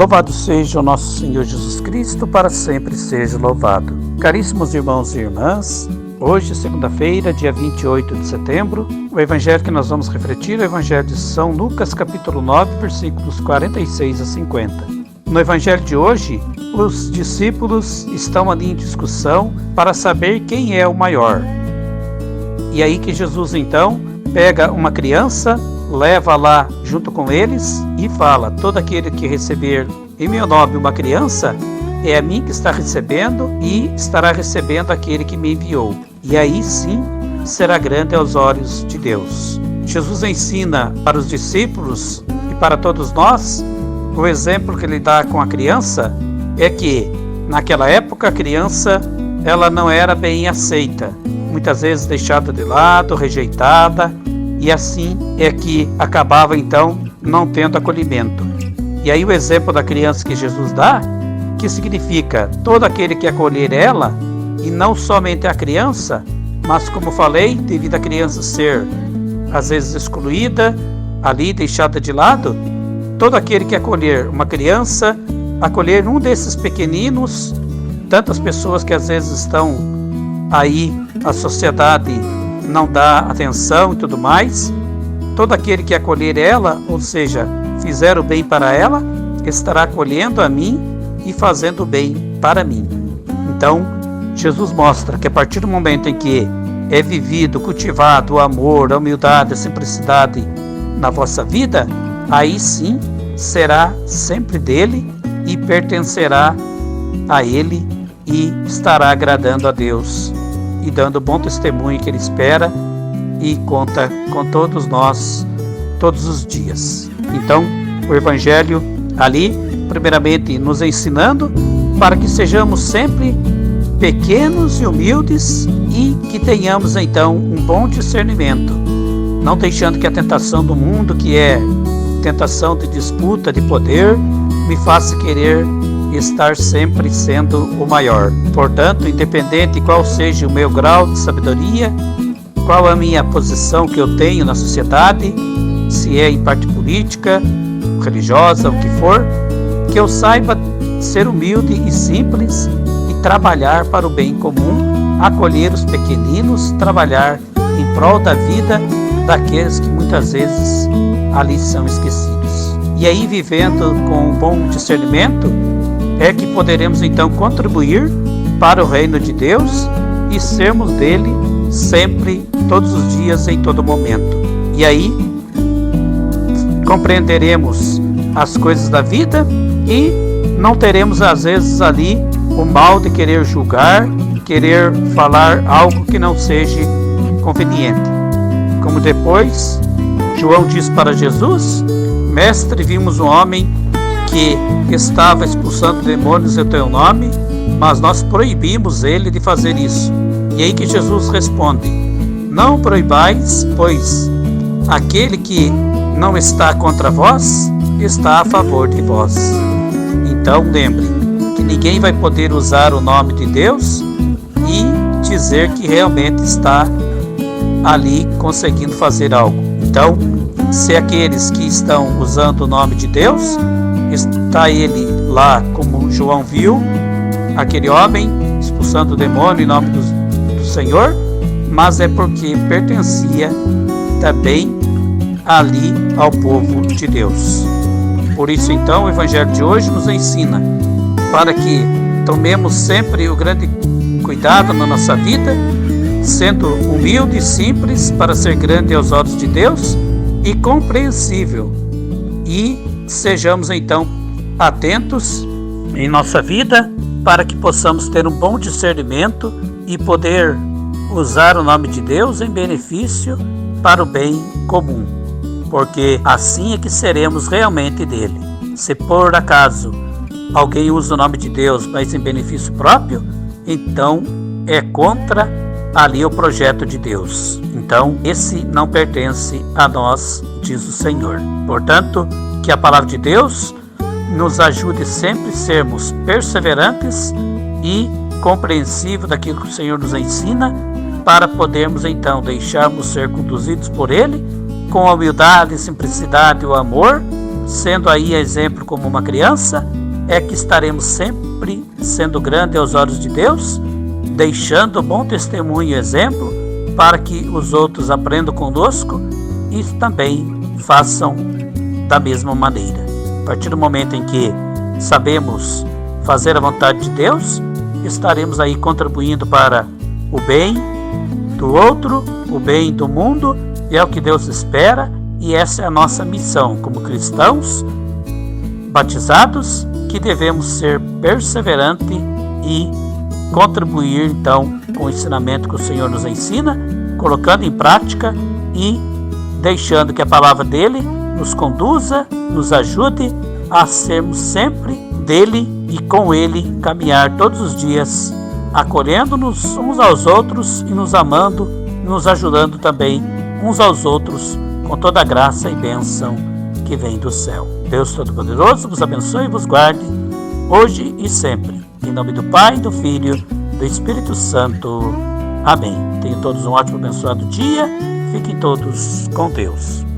Louvado seja o nosso Senhor Jesus Cristo, para sempre seja louvado. Caríssimos irmãos e irmãs, hoje, segunda-feira, dia 28 de setembro, o evangelho que nós vamos refletir é o evangelho de São Lucas, capítulo 9, versículos 46 a 50. No evangelho de hoje, os discípulos estão ali em discussão para saber quem é o maior. E aí que Jesus, então, pega uma criança, leva lá junto com eles e fala: todo aquele que receber em meu nome uma criança, é a mim que está recebendo e estará recebendo aquele que me enviou. E aí sim será grande aos olhos de Deus. Jesus ensina para os discípulos e para todos nós, o exemplo que ele dá com a criança é que naquela época a criança ela não era bem aceita, muitas vezes deixada de lado, rejeitada, e assim é que acabava então não tendo acolhimento. E aí o exemplo da criança que Jesus dá, que significa todo aquele que acolher ela, e não somente a criança, mas como falei, devido a criança ser às vezes excluída, ali deixada de lado, todo aquele que acolher uma criança, acolher um desses pequeninos, tantas pessoas que às vezes estão aí, a sociedade não dá atenção e tudo mais, todo aquele que acolher ela, ou seja, fizer o bem para ela, estará acolhendo a mim e fazendo o bem para mim. Então, Jesus mostra que a partir do momento em que é vivido, cultivado o amor, a humildade, a simplicidade na vossa vida, aí sim será sempre dele e pertencerá a ele e estará agradando a Deus e dando bom testemunho que ele espera e conta com todos nós todos os dias. Então, o Evangelho ali, primeiramente nos ensinando para que sejamos sempre pequenos e humildes e que tenhamos então um bom discernimento, não deixando que a tentação do mundo, que é tentação de disputa de poder, me faça querer estar sempre sendo o maior. Portanto, independente de qual seja o meu grau de sabedoria, qual a minha posição que eu tenho na sociedade, se é em parte política, religiosa, o que for, que eu saiba ser humilde e simples e trabalhar para o bem comum, acolher os pequeninos, trabalhar em prol da vida daqueles que muitas vezes ali são esquecidos. E aí, vivendo com um bom discernimento, é que poderemos então contribuir para o reino de Deus e sermos dele sempre, todos os dias, em todo momento. E aí compreenderemos as coisas da vida e não teremos às vezes ali o mal de querer julgar, querer falar algo que não seja conveniente. Como depois João diz para Jesus: Mestre, vimos um homem que estava expulsando demônios em teu nome, mas nós proibimos ele de fazer isso. E aí que Jesus responde: não proibais, pois aquele que não está contra vós, está a favor de vós. Então lembre que ninguém vai poder usar o nome de Deus e dizer que realmente está ali conseguindo fazer algo. Então, se aqueles que estão usando o nome de Deus, está ele lá, como João viu, aquele homem expulsando o demônio em nome do Senhor, mas é porque pertencia também ali ao povo de Deus. Por isso então o Evangelho de hoje nos ensina para que tomemos sempre o grande cuidado na nossa vida, sendo humilde e simples para ser grande aos olhos de Deus e compreensível, e sejamos então atentos em nossa vida para que possamos ter um bom discernimento e poder usar o nome de Deus em benefício para o bem comum, porque assim é que seremos realmente dele. Se por acaso alguém usa o nome de Deus, mas em benefício próprio, então é contra ali o projeto de Deus. Então esse não pertence a nós, diz o Senhor. Portanto, que a palavra de Deus nos ajude sempre a sermos perseverantes e compreensivos daquilo que o Senhor nos ensina, para podermos então deixarmos ser conduzidos por Ele com a humildade, simplicidade e o amor, sendo aí exemplo como uma criança, é que estaremos sempre sendo grande aos olhos de Deus, deixando bom testemunho e exemplo para que os outros aprendam conosco e também façam da mesma maneira. A partir do momento em que sabemos fazer a vontade de Deus, estaremos aí contribuindo para o bem do outro, o bem do mundo, e é o que Deus espera, e essa é a nossa missão como cristãos batizados, que devemos ser perseverantes e contribuir então com o ensinamento que o Senhor nos ensina, colocando em prática e deixando que a palavra dele nos conduza, nos ajude a sermos sempre dele e com ele caminhar todos os dias, acolhendo-nos uns aos outros e nos amando, nos ajudando também uns aos outros com toda a graça e bênção que vem do céu. Deus Todo-Poderoso vos abençoe e vos guarde, hoje e sempre. Em nome do Pai, do Filho, do Espírito Santo. Amém. Tenham todos um ótimo, abençoado dia. Fiquem todos com Deus.